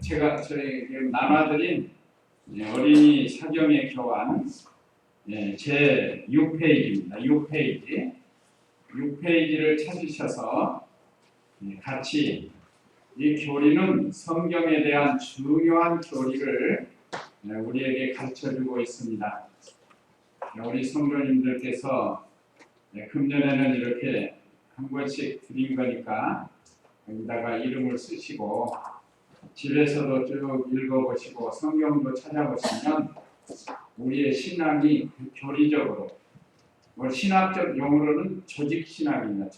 제가 저희 나눠드린 어린이 사경의 교환 제 6페이지입니다. 6페이지를 찾으셔서 같이 이 교리는 성경에 대한 중요한 교리를 우리에게 가르쳐주고 있습니다. 우리 성도님들께서 금년에는 이렇게 한 권씩 드린 거니까 여기다가 이름을 쓰시고 집에서도 쭉 읽어보시고 성경도 찾아보시면 우리의 신앙이 교리적으로 신학적 용어로는 조직신학입니다.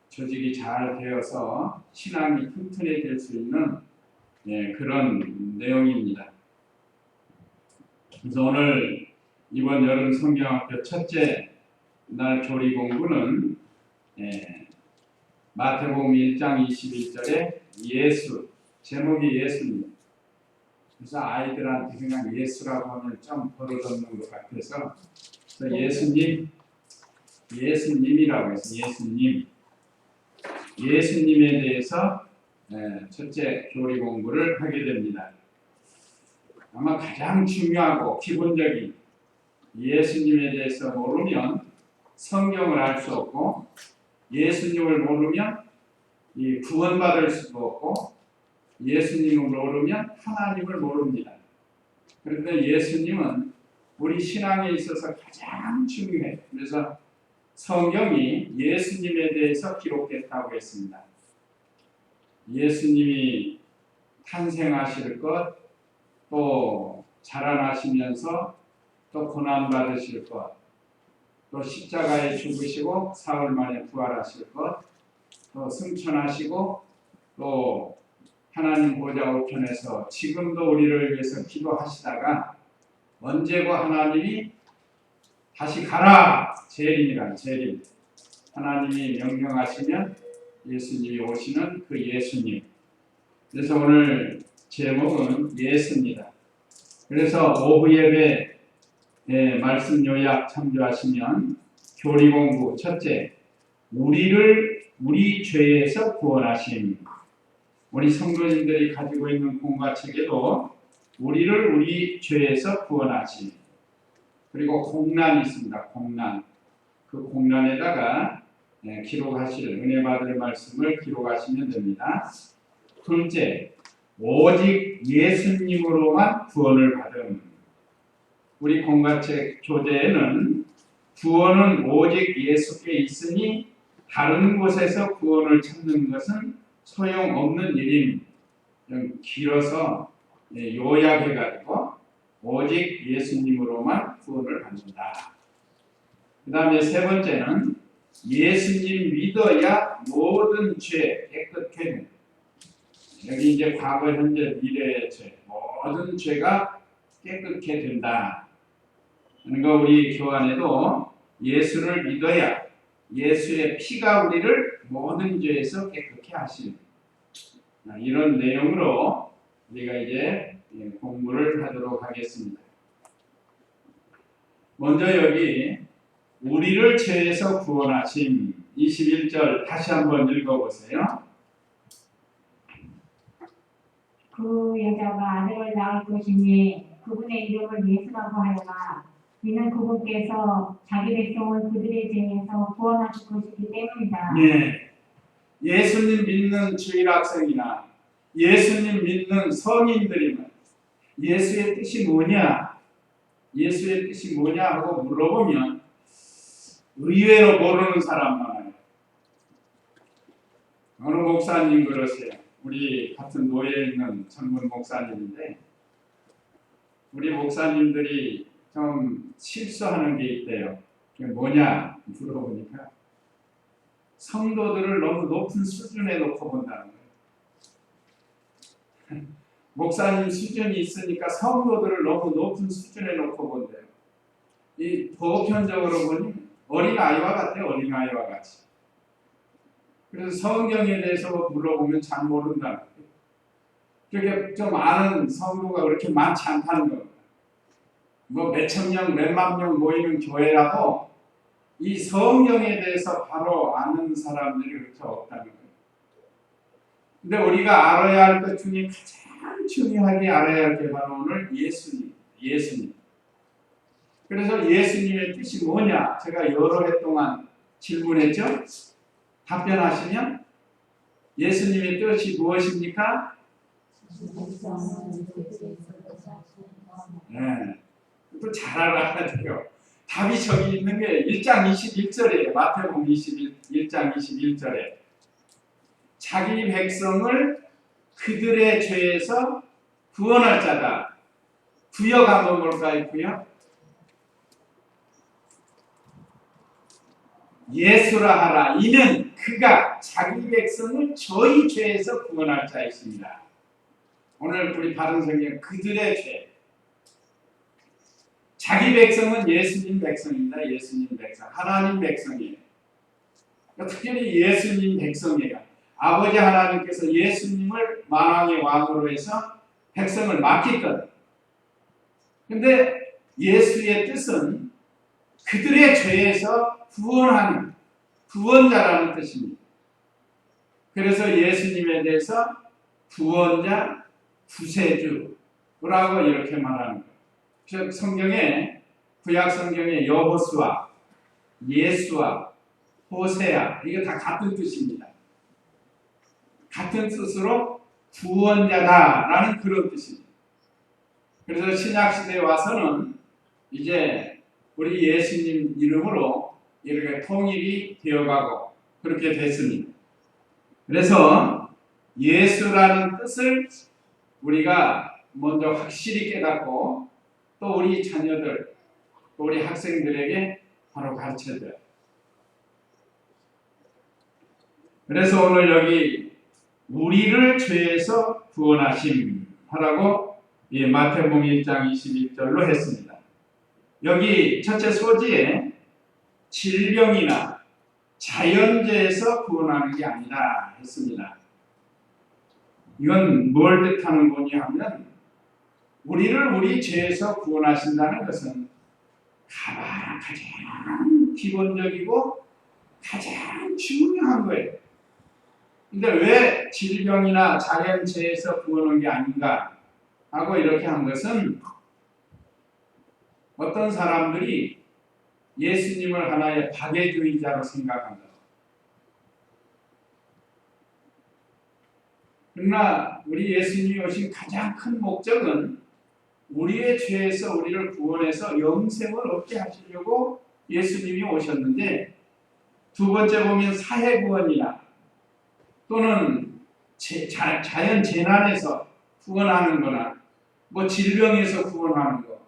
조직이 잘 되어서 신앙이 튼튼해질 수 있는 그런 내용입니다. 그래서 오늘 이번 여름 성경학교 첫째 날 교리 공부는 마태복음 1장 21절에 예수, 제목이 예수입니다. 그래서 아이들한테 그냥 예수라고 하면 좀 버릇없는 것 같아서 예수님이라고 해서 예수님에 대해서 첫째 교리 공부를 하게 됩니다. 아마 가장 중요하고 기본적인 예수님에 대해서 모르면 성경을 알 수 없고 예수님을 모르면 구원받을 수도 없고 예수님을 모르면 하나님을 모릅니다. 그런데 예수님은 우리 신앙에 있어서 가장 중요해요. 그래서 성경이 예수님에 대해서 기록됐다고 했습니다. 예수님이 탄생하실 것, 또 자라나시면서 또 고난받으실 것, 또 십자가에 죽으시고 사흘 만에 부활하실 것, 또 승천하시고 또 하나님 보좌 우편에서 지금도 우리를 위해서 기도하시다가 언제고 하나님이 다시 가라! 재림. 하나님이 명령하시면 예수님이 오시는 그 예수님. 그래서 오늘 제목은 예수입니다. 그래서 오후 예배 말씀 요약 참조하시면 교리 공부 첫째, 우리 죄에서 구원하심. 우리 성도님들이 가지고 있는 공과책에도 우리를 우리 죄에서 구원하심. 그리고 공난이 있습니다. 공난. 그 공난에다가 기록하실 은혜 받을 말씀을 기록하시면 됩니다. 둘째, 오직 예수님으로만 구원을 받음. 우리 공과책 교재에는 구원은 오직 예수께 있으니 다른 곳에서 구원을 찾는 것은 소용없는 일임. 좀 길어서 요약해가지고 오직 예수님으로만 구원을 받는다. 그 다음에 세 번째는 예수님 믿어야 모든 죄 깨끗해 된다. 여기 이제 과거, 현재, 미래의 죄, 모든 죄가 깨끗해 된다. 그러니까 우리 교환에도 예수를 믿어야 예수의 피가 우리를 모든 죄에서 깨끗해 하시는 이런 내용으로 우리가 이제 공부를 하도록 하겠습니다. 먼저 여기 우리를 죄에서 구원하심 21절 다시 한번 읽어보세요. 그 여자가 아들을 낳을 것이니 그분의 이름을 예수라고 하여라. 이는 그분께서 자기 백성을 그들의 죄에서 구원하실 것이기 때문이다. 예수님 믿는 주일학생이나 예수님 믿는 성인들이면 예수의 뜻이 뭐냐? 예수의 뜻이 뭐냐 하고 물어보면 의외로 모르는 사람 많아요. 어느 목사님 그러세요. 우리 같은 노예에 있는 전문 목사님인데 우리 목사님들이 좀 실수하는 게 있대요. 그게 뭐냐 물어보니까 성도들을 너무 높은 수준에 놓고 본다는 거예요. 목사님 수준이 있으니까 성도들을 너무 높은 수준에 놓고 본대요. 이 보편적으로 보니 어린아이와 같아요. 어린아이와 같이. 그래서 성경에 대해서 물어보면 잘 모른다는 거예요. 그렇게 좀 아는 성도가 그렇게 많지 않다는 겁니다. 뭐 몇천 명, 몇만 명 모이는 교회라도 이 성경에 대해서 바로 아는 사람들이 그렇게 없다는 거예요. 근데 우리가 알아야 할 것 중에 가장 중요하게 알아야 할 게 바로 오늘 예수님. 그래서 예수님의 뜻이 뭐냐? 제가 여러 해 동안 질문했죠? 답변하시면 예수님의 뜻이 무엇입니까? 네. 또 잘 알아야 돼요. 답이 저기 있는 게 1장 21절이에요. 마태복음 1장 21절에 자기 백성을 그들의 죄에서 구원할 자다. 구역 한번 볼까요? 구역? 예수라 하라. 이는 그가 자기 백성을 저희 죄에서 구원할 자이십니다. 오늘 우리 바른 성경 그들의 죄. 자기 백성은 예수님 백성입니다. 예수님 백성. 하나님 백성이에요. 특별히 예수님 백성이에요. 아버지 하나님께서 예수님을 만왕의 왕으로 해서 백성을 맡겼거든. 근데 예수의 뜻은 그들의 죄에서 구원하는 구원자라는 뜻입니다. 그래서 예수님에 대해서 구원자, 구세주라고 이렇게 말하는 거예요. 즉 성경에 구약 성경에 여호수아, 예수아, 호세아 이게 다 같은 뜻입니다. 같은 뜻으로 구원자다라는 그런 뜻입니다. 그래서 신약 시대에 와서는 이제 우리 예수님 이름으로 이렇게 통일이 되어가고 그렇게 됐습니다. 그래서 예수라는 뜻을 우리가 먼저 확실히 깨닫고 또 우리 자녀들, 또 우리 학생들에게 바로 가르쳐줘요. 그래서 오늘 여기 우리를 죄에서 구원하심 하라고 마태복음 1장 21절로 했습니다. 여기 첫째 소지에 질병이나 자연재해에서 구원하는 게 아니라 했습니다. 이건 뭘 뜻하는 거냐 하면 우리를 우리 죄에서 구원하신다는 것은 가장 기본적이고 가장 중요한 거예요. 근데 왜 질병이나 자연재해에서 구원한 게 아닌가 하고 이렇게 한 것은 어떤 사람들이 예수님을 하나의 박애주의자로 생각한다. 그러나 우리 예수님이 오신 가장 큰 목적은 우리의 죄에서 우리를 구원해서 영생을 얻게 하시려고 예수님이 오셨는데 두 번째 보면 사회구원이나 또는 자연 재난에서 구원하는 거나 뭐 질병에서 구원하는 거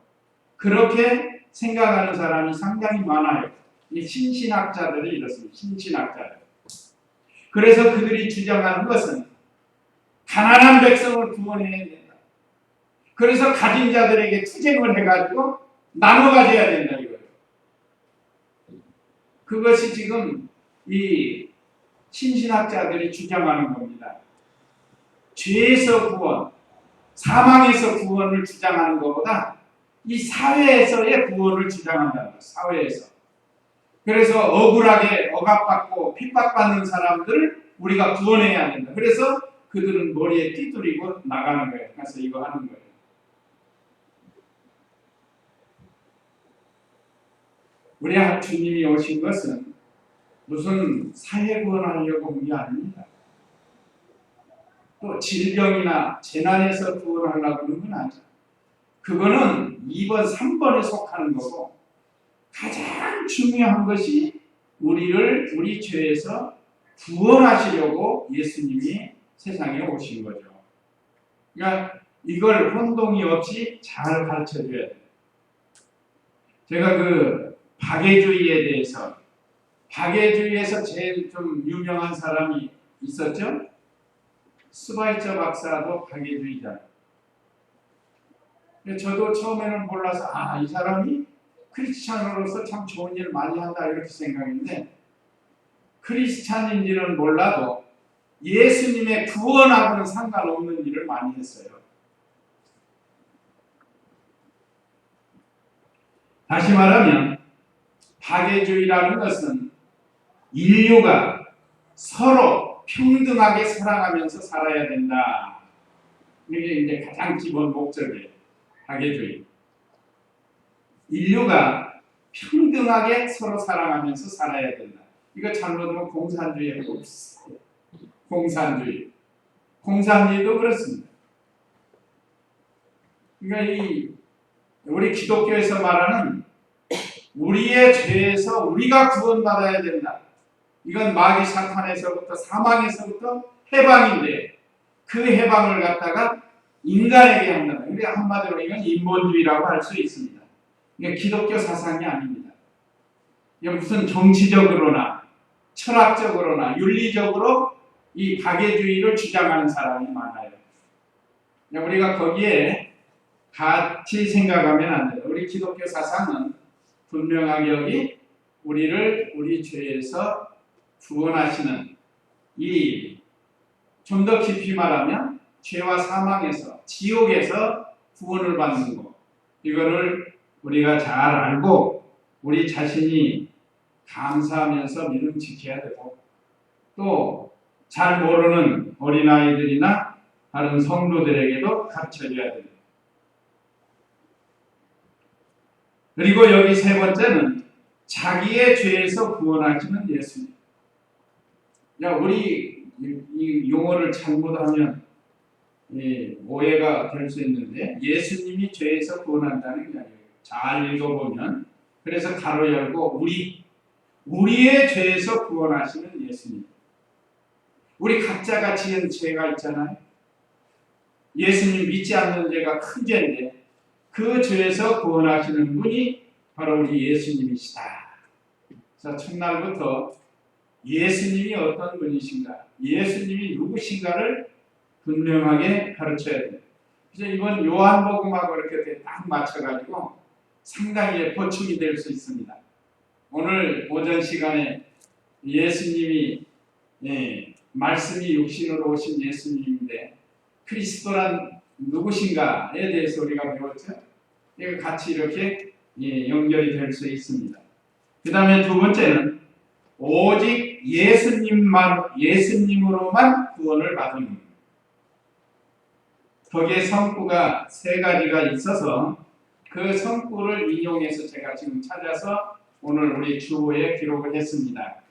그렇게 생각하는 사람이 상당히 많아요. 이 신신학자들이 이렇습니다. 신신학자들. 그래서 그들이 주장하는 것은 가난한 백성을 구원해야 된다. 그래서 가진 자들에게 투쟁을 해가지고 나눠 가져야 된다 이거예요. 그것이 지금 이 신신학자들이 주장하는 겁니다. 죄에서 구원, 사망에서 구원을 주장하는 것보다 이 사회에서의 구원을 주장한다는 거예요. 사회에서. 그래서 억울하게 억압받고 핍박받는 사람들을 우리가 구원해야 된다. 그래서 그들은 머리에 띠두리고 나가는 거예요. 그래서 이거 하는 거예요. 우리 주님이 오신 것은 무슨 사회 구원하려고 온 게 아닙니다. 또 질병이나 재난에서 구원하려고 하는 건 아니죠. 그거는 2번, 3번에 속하는 거고 가장 중요한 것이 우리를 우리 죄에서 구원하시려고 예수님이 세상에 오신 거죠. 그러니까 이걸 혼동이 없이 잘 가르쳐줘야 돼요. 제가 그 박애주의에 대해서 박애주의에서 제일 좀 유명한 사람이 있었죠. 스바이처 박사도 박애주의자. 저도 처음에는 몰라서 이 사람이 크리스찬으로서 참 좋은 일 많이 한다 이렇게 생각했는데 크리스찬인지는 몰라도 예수님의 구원하고는 상관없는 일을 많이 했어요. 다시 말하면 박애주의라는 것은 인류가 서로 평등하게 살아가면서 살아야 된다. 이게 이제 가장 기본 목적이에요. 박애주의. 인류가 평등하게 서로 사랑하면서 살아야 된다. 이거 잘못하면 공산주의하고 없어요. 공산주의. 공산주의도 그렇습니다. 그러니까 우리 기독교에서 말하는 우리의 죄에서 우리가 구원받아야 된다. 이건 마귀 사탄에서부터 사망에서부터 해방인데 그 해방을 갖다가 인간에게 한다. 그러니까 한마디로 이건 인본주의라고 할 수 있습니다. 이게 기독교 사상이 아닙니다. 이게 무슨 정치적으로나 철학적으로나 윤리적으로 이 박애주의를 주장하는 사람이 많아요. 우리가 거기에 같이 생각하면 안 돼요. 우리 기독교 사상은 분명하게 여기 우리를 우리 죄에서 구원하시는 이 좀 더 깊이 말하면 죄와 사망에서 지옥에서 구원을 받는 것 이거를 우리가 잘 알고 우리 자신이 감사하면서 믿음 지켜야 되고 또 잘 모르는 어린아이들이나 다른 성도들에게도 가르쳐줘야 됩니다. 그리고 여기 세 번째는 자기의 죄에서 구원하시는 예수님. 우리 이 용어를 잘못하면 오해가 될 수 있는데 예수님이 죄에서 구원한다는 게 아니에요. 잘 읽어보면 그래서 가로 열고 우리의 죄에서 구원하시는 예수님. 우리 각자가 지은 죄가 있잖아요. 예수님 믿지 않는 죄가 큰 죄인데 그 죄에서 구원하시는 분이 바로 우리 예수님이시다. 그래서 첫날부터 예수님이 어떤 분이신가, 예수님이 누구신가를 분명하게 가르쳐야 돼요. 그래서 이번 요한복음하고 이렇게 딱 맞춰가지고 상당히 보충이 될 수 있습니다. 오늘 오전 시간에 예수님이 말씀이 육신으로 오신 예수님인데 그리스도란 누구신가에 대해서 우리가 배웠죠. 이거 같이 이렇게 연결이 될 수 있습니다. 그 다음에 두 번째는 오직 예수님으로만 구원을 받는 것. 거기에 성구가 세 가지가 있어서 그 성구를 인용해서 제가 지금 찾아서 오늘 우리 주보에 기록을 했습니다.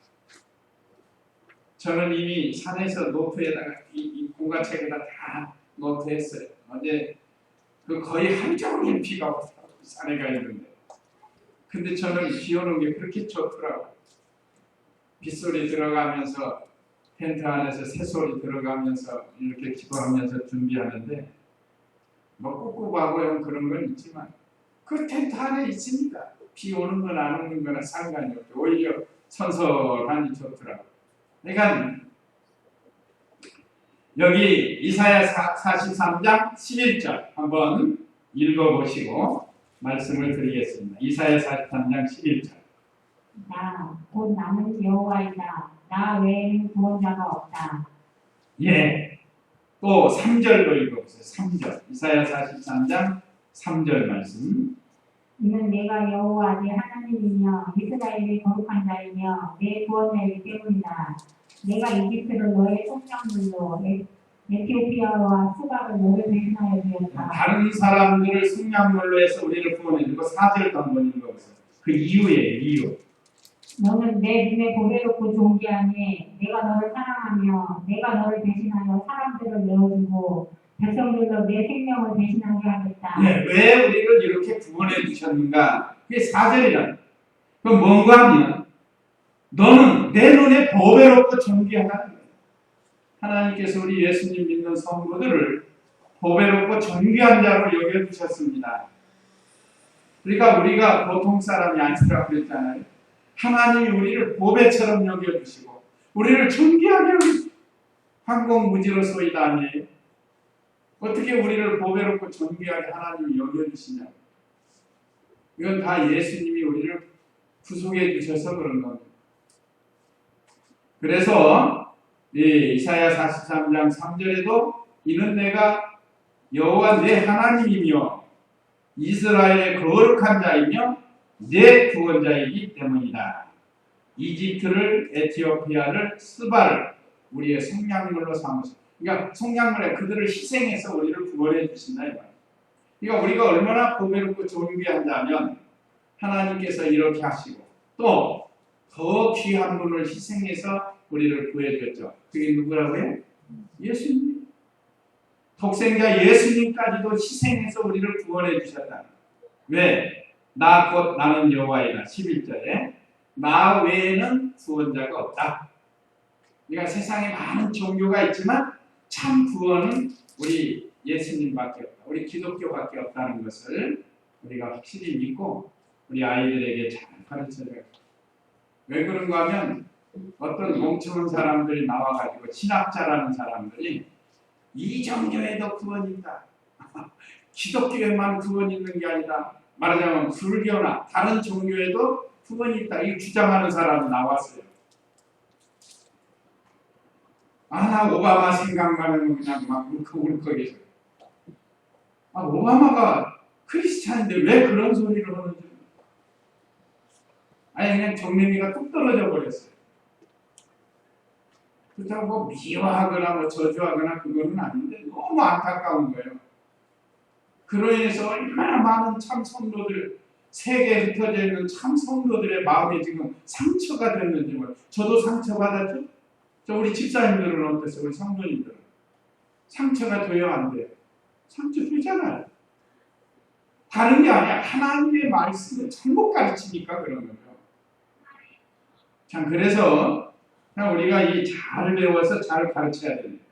저는 이미 산에서 노트에다가 이 공과책에다 다 노트했어요. 어제 거의 하루 종일 비가 와서 산에 가 있는데 근데 저는 비 오는 게 그렇게 좋더라고요. 빗소리 들어가면서 텐트 안에서 새소리 들어가면서 이렇게 기도하면서 준비하는데 뭐 꿉꿉하고 그런 건 있지만 그 텐트 안에 있으니까 비 오는 건 안 오는 거나 상관이 없죠. 오히려 선선하니 좋더라고요. 그러니까 여기 이사야 43장 11절 한번 읽어보시고 말씀을 드리겠습니다. 이사야 43장 11절. 곧 나는 여호와이다. 나 외에는 구원자가 없다. 예. 또 3절로 읽어보세요. 3절. 이사야 43장 3절 말씀. 이는 내가 여호와 네 하나님이며 이스라엘의 거룩한 자이며 내 구원자이기 때문이다. 내가 이집트를 너의 속량물로 에티오피아와 수박을 너를 대신하여 주었다. 다른 사람들을 속량물로 해서 우리를 구원해주고 4절도 한번 읽어보세요. 그 이유예요. 이유. 너는 내 눈에 보배롭고 존귀하니 내가 너를 사랑하며 내가 너를 대신하여 사람들을 내어주고 백성들로 내 생명을 대신하게 하겠다. 왜 우리를 이렇게 구원해 주셨는가? 그게 4절이란. 그럼 뭔가 하면 너는 내 눈에 보배롭고 존귀하다는 거예요. 하나님께서 우리 예수님 믿는 성도들을 보배롭고 존귀한 자로 여겨주셨습니다. 그러니까 우리가 보통 사람이 아니라고 그랬잖아요. 하나님이 우리를 보배처럼 여겨주시고 우리를 존귀하게 여기시고 황공무지로소이다 아니에요. 어떻게 우리를 보배롭고 존귀하게 하나님이 여겨주시냐. 이건 다 예수님이 우리를 구속해 주셔서 그런 겁니다. 그래서 이사야 43장 3절에도 이는 내가 여호와 내 하나님이며 이스라엘의 거룩한 자이며 내 구원자이기 때문이다. 이집트를 에티오피아를 스바를 우리의 속량물로 삼으시고, 그러니까 속량물에 그들을 희생해서 우리를 구원해 주신다 이 말이에요. 그러니까 우리가 얼마나 보배롭고 존귀한다면 하나님께서 이렇게 하시고 또 더 귀한 분을 희생해서 우리를 구해줬죠. 그게 누구라고요? 예수님. 독생자 예수님까지도 희생해서 우리를 구원해 주셨다. 왜? 나 곧 나는 여호와이다. 11절에 나 외에는 구원자가 없다. 그러니까 세상에 많은 종교가 있지만 참 구원은 우리 예수님밖에 없다. 우리 기독교밖에 없다는 것을 우리가 확실히 믿고 우리 아이들에게 잘 가르쳐줘야 돼. 왜 그런가 하면 어떤 멍청한 사람들이 나와가지고 신학자라는 사람들이 이 종교에도 구원이 있다. 기독교에만 구원이 있는 게 아니라 말하자면 불교나 다른 종교에도 구원이 있다. 이 주장하는 사람이 나왔어요. 나 오바마 생각나면 그냥 막 울컥울컥해서 오바마가 크리스찬인데 왜 그런 소리를 하는지 그냥 정내미가 뚝 떨어져 버렸어요. 그렇다고 뭐 미워하거나 뭐 저주하거나 그거는 아닌데 너무 안타까운 거예요. 그로 인해서 얼마나 많은 참 성도들 세계에 흩어져 있는 참 성도들의 마음에 지금 상처가 됐는지 몰라요. 저도 상처받았죠? 우리 집사님들은 어땠어요? 우리 성도님들은 상처가 돼요? 안 돼요? 상처 되잖아요. 다른 게 아니야. 하나님의 말씀을 잘못 가르치니까 그런 거죠. 참 그래서 우리가 이 잘 배워서 잘 가르쳐야 됩니다.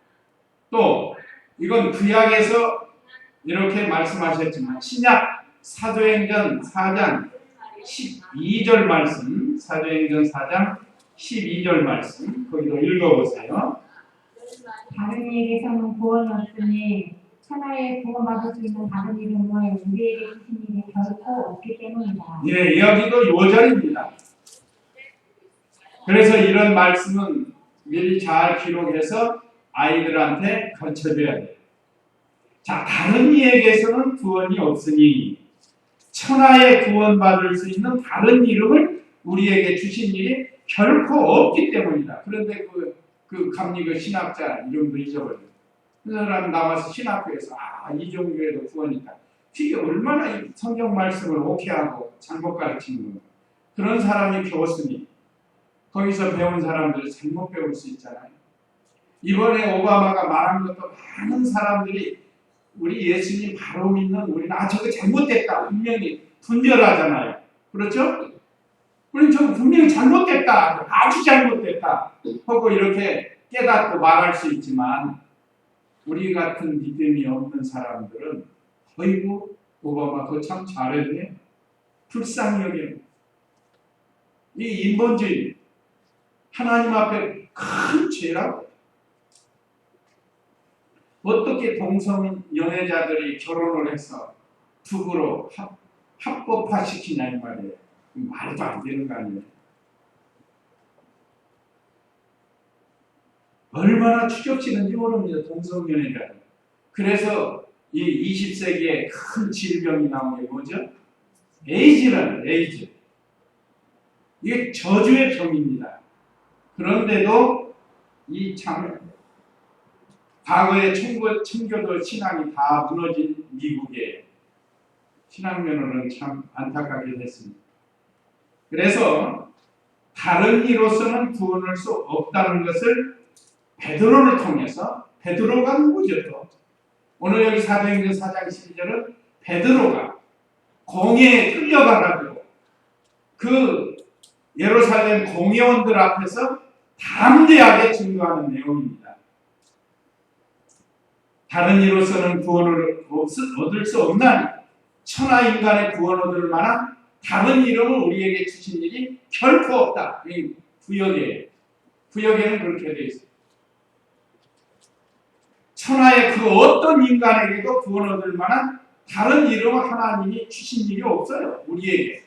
또 이건 구약에서 이렇게 말씀하셨지만 신약 사도행전 4장 12절 말씀, 사도행전 4장 12절 말씀 거기도 읽어보세요. 다른 이에게서는 구원이 없으니 천하에 구원받을 수 있는 다른 이름을 우리에게 주신 일이 결코 없기 때문이다. 예, 여기도 요절입니다. 그래서 이런 말씀은 미리 잘 기록해서 아이들한테 가르쳐줘야 돼요. 자, 다른 이에게서는 구원이 없으니 천하에 구원받을 수 있는 다른 이름을 우리에게 주신 일이 결코 없기 때문이다. 그런데 그 신학자 이름도 잊어버려요. 그 사람 나와서 신학교에서 이 종교에도 구원이 있다. 그게 얼마나 이 성경 말씀을 오케하고 잘못 가르치는 건가. 그런 사람이 교수니 거기서 배운 사람들이 잘못 배울 수 있잖아요. 이번에 오바마가 말한 것도 많은 사람들이 우리 예수님 바로 믿는 우리는 저거 잘못됐다 분명히 분별하잖아요. 그렇죠? 우리는 저거 분명히 잘못됐다 아주 잘못됐다 하고 이렇게 깨닫고 말할 수 있지만 우리 같은 믿음이 없는 사람들은 어이구 오바마 그거 참 잘했네 불쌍히 여기는 이 인본주의 하나님 앞에 큰 죄라고. 어떻게 동성 연애자들이 결혼을 해서 부부로 합법화시키냐 이 말이에요. 말도 안 되는 거 아니에요. 얼마나 추격치는지 모릅니다. 동성 연애자들. 그래서 이 20세기에 큰 질병이 나온 게 뭐죠? 에이즈라는 에이즈. 이게 저주의 병입니다. 그런데도 이 참 과거의 청교도 신앙이 다 무너진 미국의 신앙면으로는 참 안타깝게 됐습니다. 그래서 다른 이로서는 구원할 수 없다는 것을 베드로를 통해서 베드로가 누구죠? 또? 오늘 여기 사도행전 4장 12절은 베드로가 공회에 끌려가가지고 그 예루살렘 공회원들 앞에서 담대하게 증거하는 내용입니다. 다른 이로서는 구원을 얻을 수 없나니 천하 인간의 구원 얻을 만한 다른 이름을 우리에게 주신 일이 결코 없다. 이 구역에는 그렇게 되어 있습니다. 천하의 그 어떤 인간에게도 구원 얻을 만한 다른 이름을 하나님이 주신 일이 없어요. 우리에게.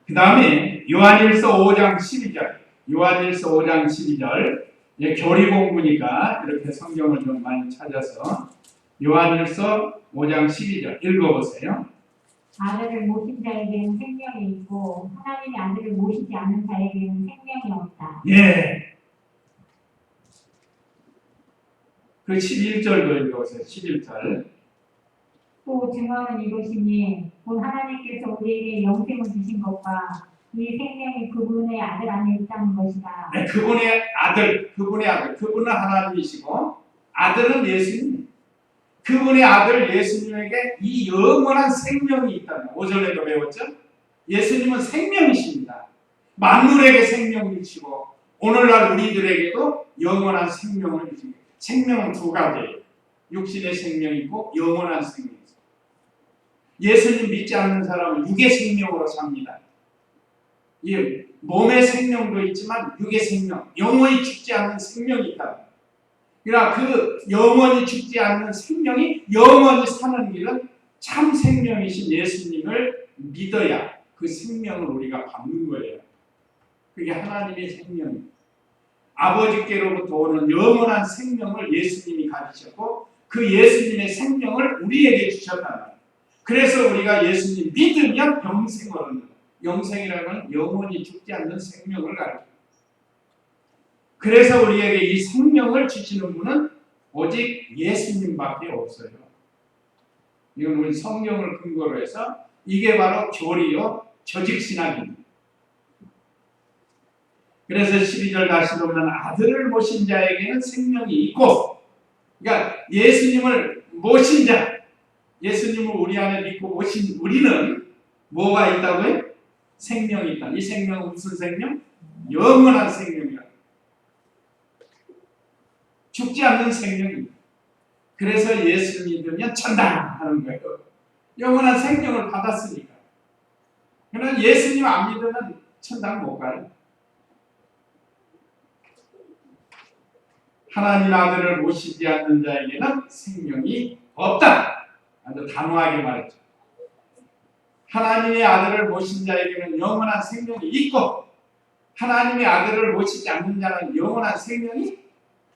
그 다음에 요한일서 5장 12절 요한일서 5장 12절 교리 공부니까 이렇게 성경을 좀 많이 찾아서 요한일서 5장 12절 읽어보세요. 아들을 모신 자에게는 생명이 있고 하나님의 아들을 모시지 않는 자에게는 생명이 없다. 예. 그 11절도 읽어보세요. 11절. 또 증언은 이것이니 곧 하나님께서 우리에게 영생을 주신 것과 이 생명이 그분의 아들 안에 있다는 것이다. 네, 그분의 아들. 그분은 하나님이시고 아들은 예수님. 그분의 아들 예수님에게 이 영원한 생명이 있다는 거예요. 오전에도 배웠죠? 예수님은 생명이십니다. 만물에게 생명을 주시고 오늘날 우리들에게도 영원한 생명을 주십니다. 생명은 두 가지예요. 육신의 생명이 있고 영원한 생명이 있어요. 예수님 믿지 않는 사람은 육의 생명으로 삽니다. 이 몸의 생명도 있지만 육의 생명, 영원히 죽지 않는 생명이 있다. 그러니까 그 영원히 죽지 않는 생명이 영원히 사는 길은 참 생명이신 예수님을 믿어야 그 생명을 우리가 받는 거예요. 그게 하나님의 생명입니다. 아버지께로부터 오는 영원한 생명을 예수님이 가지셨고 그 예수님의 생명을 우리에게 주셨다. 그래서 우리가 예수님 믿으면 영생을 얻는다. 영생이라는 건 영원히 죽지 않는 생명을 가르칩니다. 그래서 우리에게 이 생명을 주시는 분은 오직 예수님밖에 없어요. 이건 우리 성경을 근거로 해서 이게 바로 교리요 조직신학입니다. 그래서 12절 다시 보면 아들을 모신 자에게는 생명이 있고, 그러니까 예수님을 모신 자, 예수님을 우리 안에 믿고 모신 우리는 뭐가 있다고요? 생명이 있다. 이 생명은 무슨 생명? 영원한 생명이다. 죽지 않는 생명입니다. 그래서 예수 믿으면 천당 하는 거예요. 영원한 생명을 받았으니까. 그러나 예수님 안 믿으면 천당 못 가요. 하나님 아들을 모시지 않는 자에게는 생명이 없다. 아주 단호하게 말했죠. 하나님의 아들을 모신 자에게는 영원한 생명이 있고 하나님의 아들을 모시지 않는 자는 영원한 생명이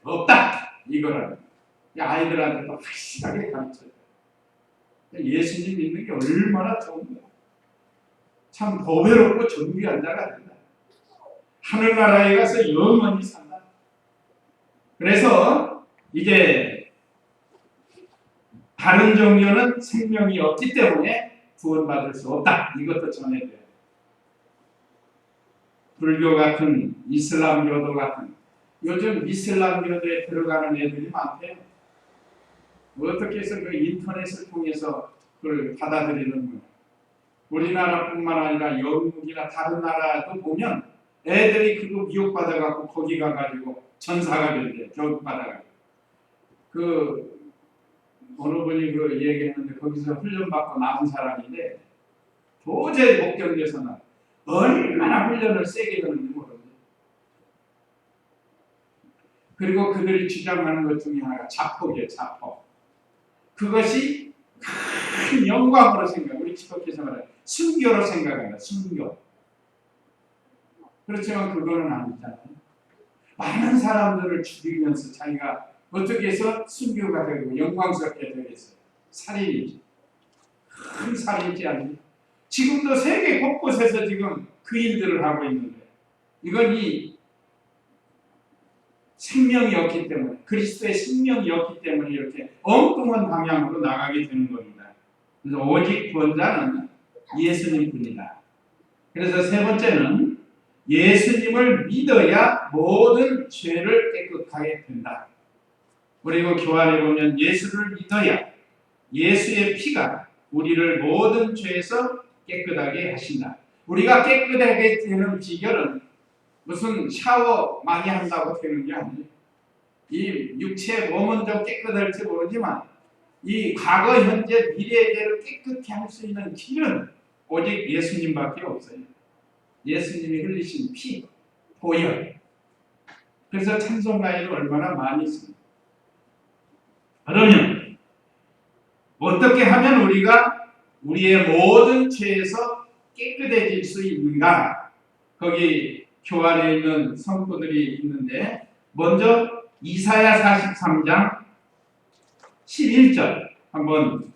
없다. 이거를 아이들한테도 확실하게 가르쳐요. 예수님 믿는 게 얼마나 좋은가. 참 보배롭고 존귀한 자가 된다. 하늘나라에 가서 영원히 산다. 그래서 이제 다른 종교는 생명이 없기 때문에 구원받을 수 없다. 이것도 전해줘요. 불교 같은 이슬람교도 같은 요즘 이슬람교도에 들어가는 애들이 많대요. 어떻게 해서 그 인터넷을 통해서 그걸 받아들이는 거예요. 우리나라뿐만 아니라 영국이나 다른 나라도 보면 애들이 그거 미혹받아갖고 거기 가가지고 전사가 된대. 교육받아가지고. 그 어느 분이 그 얘기했는데 거기서 훈련받고 나온 사람인데 도저히 못 견뎌서는 얼마나 훈련을 세게 하는지 모르겠어요. 그리고 그들이 주장하는 것 중에 하나가 자폭이에요. 자폭. 그것이 큰 영광으로 생각. 우리 기독교에서 말하는 순교로 생각한다. 순교. 그렇지만 그거는 아니잖아요. 많은 사람들을 죽이면서 자기가 어떻게 해서 순교가 되고 영광스럽게 되겠어요. 살인이죠. 큰 살인지 아니에요. 지금도 세계 곳곳에서 지금 그 일들을 하고 있는데 이건 이 생명이 없기 때문에 그리스도의 생명이 없기 때문에 이렇게 엉뚱한 방향으로 나가게 되는 겁니다. 그래서 오직 구원자는 예수님뿐이다. 그래서 세 번째는 예수님을 믿어야 모든 죄를 깨끗하게 된다. 그리고 교환해 보면 예수를 믿어야 예수의 피가 우리를 모든 죄에서 깨끗하게 하신다. 우리가 깨끗하게 되는 비결은 무슨 샤워 많이 한다고 되는 게 아니에요. 이 육체 몸은 좀 깨끗할지 모르지만 이 과거, 현재, 미래의 죄를 깨끗게 할 수 있는 길은 오직 예수님밖에 없어요. 예수님이 흘리신 피, 보혈. 그래서 찬송가에도 얼마나 많이 있습니다. 그러면 어떻게 하면 우리가 우리의 모든 죄에서 깨끗해질 수 있는가? 거기 교환에 있는 성구들이 있는데 먼저 이사야 43장 11절 한번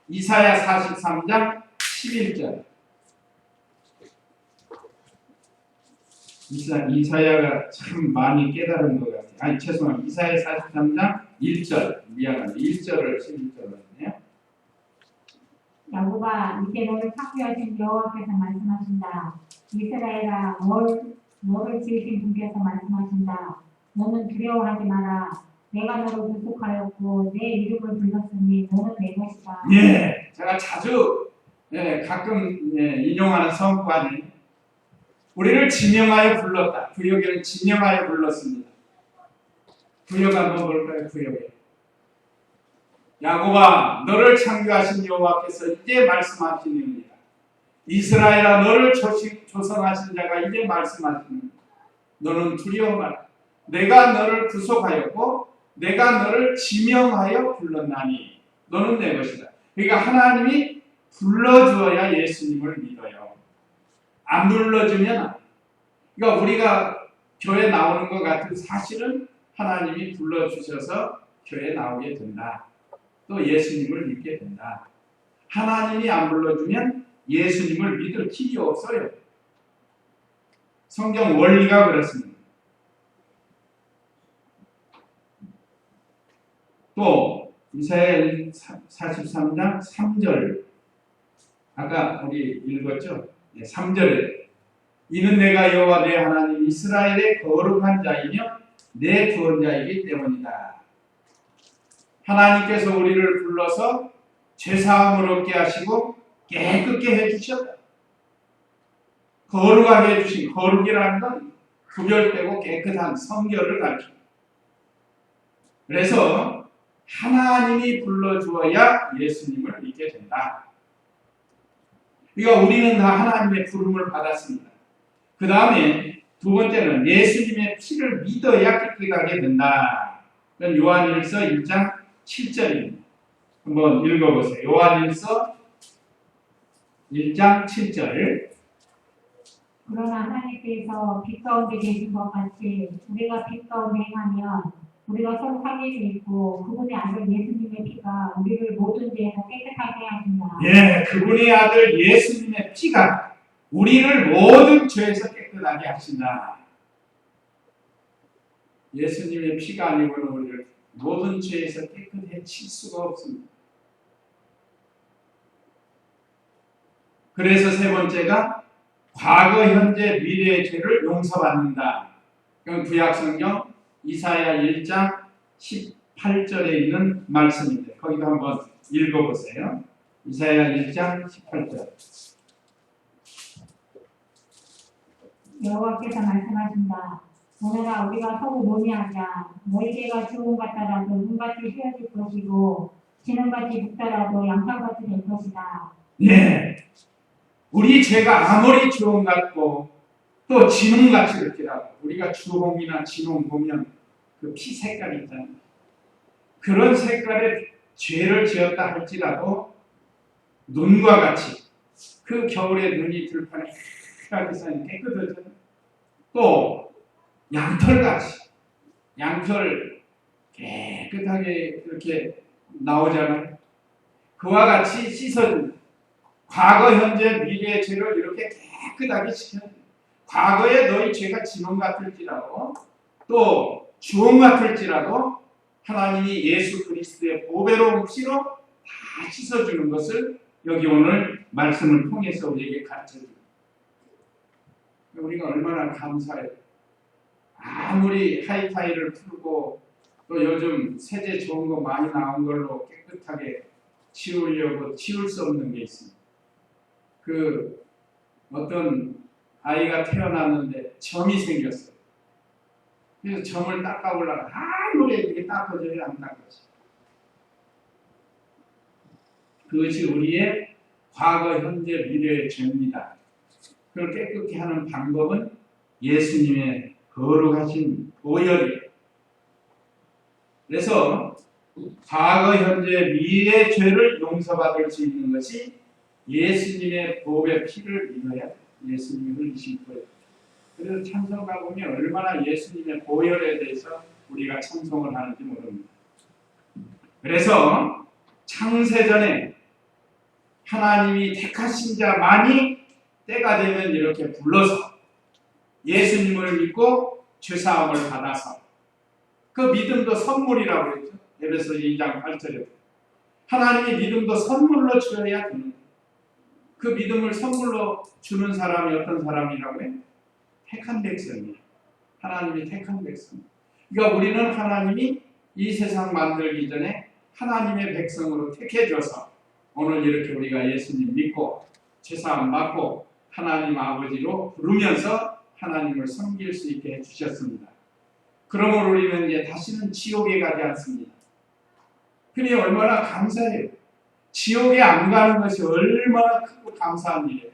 이사야 43장 11절. 이사야가 참 많이 깨달은 것 같아요. 아니 죄송합니다. 이사야 43장 1절. 미안합니다. 1절을 11절로 했네요. 야곱아, 이제 너를 창조하신 여호와께서 말씀하신다. 이스라엘아, 너를 지으신 분께서 말씀하신다. 너는 두려워하지 마라. 내가 너를 구속하였고 내 이름을 불렀으니 너는 내 것이다. 예, 제가 자주 가끔 인용하는 성구안이 우리를 지명하여 불렀다. 구역에는 지명하여 불렀습니다. 구역 한번 볼까요? 구역에 야곱아, 너를 창조하신 여호와께서 이제 말씀하시니라. 이스라엘아, 너를 조성하신 자가 이제 말씀하시니라. 너는 두려워 마라. 내가 너를 구속하였고 내가 너를 지명하여 불렀나니 너는 내 것이다. 그러니까 하나님이 불러주어야 예수님을 믿어요. 안 불러주면, 그러니까 우리가 교회 나오는 것 같은 사실은 하나님이 불러주셔서 교회 나오게 된다. 또 예수님을 믿게 된다. 하나님이 안 불러주면 예수님을 믿을 길이 없어요. 성경 원리가 그렇습니다. 또 이사야 43장 3절 아까 우리 읽었죠? 3절에 이는 내가 여호와 내 하나님 이스라엘의 거룩한 자이며 내 구원자이기 때문이다. 하나님께서 우리를 불러서 죄사함을 얻게 하시고 깨끗게 해주셨다. 거룩하게 해주신, 거룩이라는 건 구별되고 깨끗한 성결을 가르칩니다. 그래서 하나님이 불러주어야 예수님을 믿게 된다. 그러니까 우리는 다 하나님의 부름을 받았습니다. 그 다음에 두 번째는 예수님의 피를 믿어야 깨끗하게 된다. 그건 요한일서 1장 7절입니다. 한번 읽어보세요. 요한일서 1장 7절. 그러나 하나님께서 빛 가운데 계신 것 같이 우리가 빛 가운데 행하면 우리가 서로 사귀게 있고 그분의 아들 예수님의 피가 우리를 모든 죄에서 깨끗하게 하신다. 예, 그분의 아들 예수님의 피가 우리를 모든 죄에서 깨끗하게 하신다. 예수님의 피가 아니고는 우리를 모든 죄에서 깨끗해질 수가 없습니다. 그래서 세 번째가 과거, 현재, 미래의 죄를 용서받는다. 그건 구약성경 이사야 1장 18절에 있는 말씀인데 거기도 한번 읽어보세요. 이사야 1장 18절. 여호와께서 말씀하신다. 오늘아 우리가 서로 논의하자. 너희에게가 주홍 같다라도 눈같이 휘어질 것이고 진홍같이 붓더라도 양털같이 될 것이다. 예, 우리 죄가 아무리 주홍 같고 또 진홍같이 될지라도 우리가 주홍이나 진홍 보면 그 피 색깔이 있잖아요. 그런 색깔의 죄를 지었다 할지라도 눈과 같이 그 겨울에 눈이 들판에 하얗게 쌓이면 깨끗하잖아요. 또 양털같이 양털 깨끗하게 이렇게 나오잖아요. 그와 같이 씻어줍니다. 과거, 현재, 미래의 죄를 이렇게 깨끗하게 씻어줍니다. 과거에 너희 죄가 진홍 같을지라도 또 주홍 같을지라도 하나님이 예수 그리스도의 보배로운 피로 다 씻어주는 것을 여기 오늘 말씀을 통해서 우리에게 가르쳐줍니다. 우리가 얼마나 감사해요. 아무리 하이파이를 풀고 또 요즘 세제 좋은 거 많이 나온 걸로 깨끗하게 치우려고 치울 수 없는 게 있습니다. 그 어떤 아이가 태어났는데 점이 생겼어요. 그래서 점을 닦아보려고 아무리 이렇게 닦아줘야 안 닦아져. 그것이 우리의 과거, 현재, 미래의 죄입니다. 그걸 깨끗게 하는 방법은 예수님의 거룩하신 보혈이에요. 그래서 과거, 현재, 미래의 죄를 용서받을 수 있는 것이 예수님의 보배 피를 믿어야 돼요. 예수님이 흘리신 거예요. 그래서 찬송가 보면 얼마나 예수님의 보혈에 대해서 우리가 찬송을 하는지 모릅니다. 그래서 창세전에 하나님이 택하신 자만이 때가 되면 이렇게 불러서 예수님을 믿고 죄사함을 받아서 그 믿음도 선물이라고 그랬죠. 에베소 2장 8절에 하나님이 믿음도 선물로 주어야 되는 거예요. 그 믿음을 선물로 주는 사람이 어떤 사람이라고 해요? 택한 백성이에요. 하나님이 택한 백성. 그러니까 우리는 하나님이 이 세상 만들기 전에 하나님의 백성으로 택해줘서 오늘 이렇게 우리가 예수님 믿고 죄사함 받고 하나님 아버지로 부르면서 하나님을 섬길 수 있게 해주셨습니다. 그러므로 우리는 이제 다시는 지옥에 가지 않습니다. 그니 얼마나 감사해요. 지옥에 안 가는 것이 얼마나 크고 감사한 일이에요.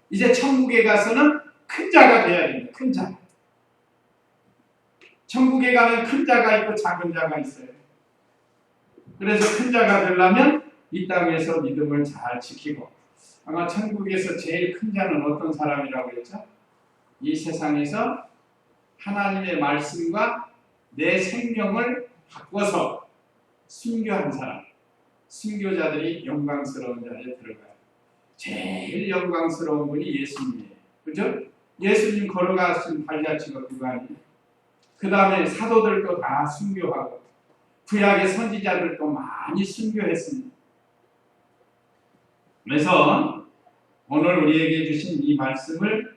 이제 천국에 가서는 큰 자가 돼야 됩니다. 큰 자. 천국에 가면 큰 자가 있고 작은 자가 있어요. 그래서 큰 자가 되려면 이 땅에서 믿음을 잘 지키고 아마 천국에서 제일 큰 자는 어떤 사람이라고 했죠? 이 세상에서 하나님의 말씀과 내 생명을 바꿔서 순교한 사람, 순교자들이 영광스러운 자리에 들어가요. 제일 영광스러운 분이 예수님이에요. 그죠? 예수님 걸어가신 발자취가 그거 아니에요? 그 다음에 사도들도 다 순교하고 구약의 선지자들도 많이 순교했습니다. 그래서 오늘 우리에게 주신 이 말씀을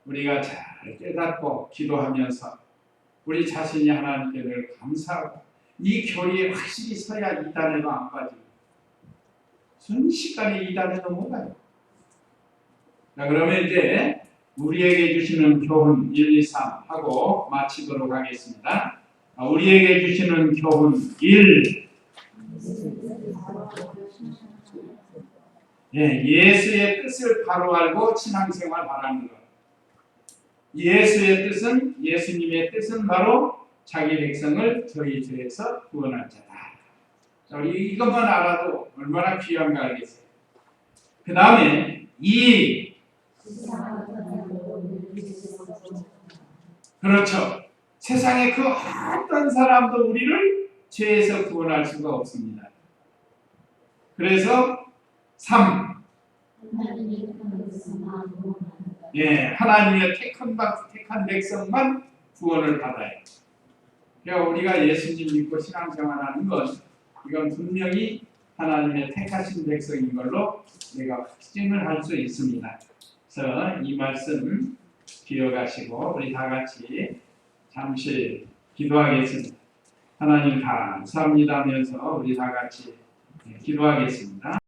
우리가 잘 깨닫고 기도하면서 우리 자신이 하나님께 늘 감사하고 이 교리에 확실히 서야 이단에도 안 빠지고 순식간에 이단에 넘어가요. 자, 그러면 이제 우리에게 주시는 교훈 1, 2, 3 하고 마치도록 하겠습니다. 우리에게 주시는 교훈 1. 예수의 뜻을 바로 알고 신앙생활 하라는 것. 예수의 뜻은 예수님의 뜻은 바로 자기 백성을 저희 죄에서 구원할 자다. 자, 우리 이것만 알아도 얼마나 귀한가 알겠어요. 그 다음에 2. 그렇죠. 세상에 그 어떤 사람도 우리를 죄에서 구원할 수가 없습니다. 그래서 3. 하나님의 택한 백성만 구원을 받아요. 그러니까 우리가 예수님 믿고 신앙생활하는 건 이건 분명히 하나님의 택하신 백성인 걸로 내가 확증을 할 수 있습니다. 그래서 이 말씀 기억하시고 우리 다 같이 잠시 기도하겠습니다. 하나님 감사합니다 하면서 우리 다 같이 기도하겠습니다.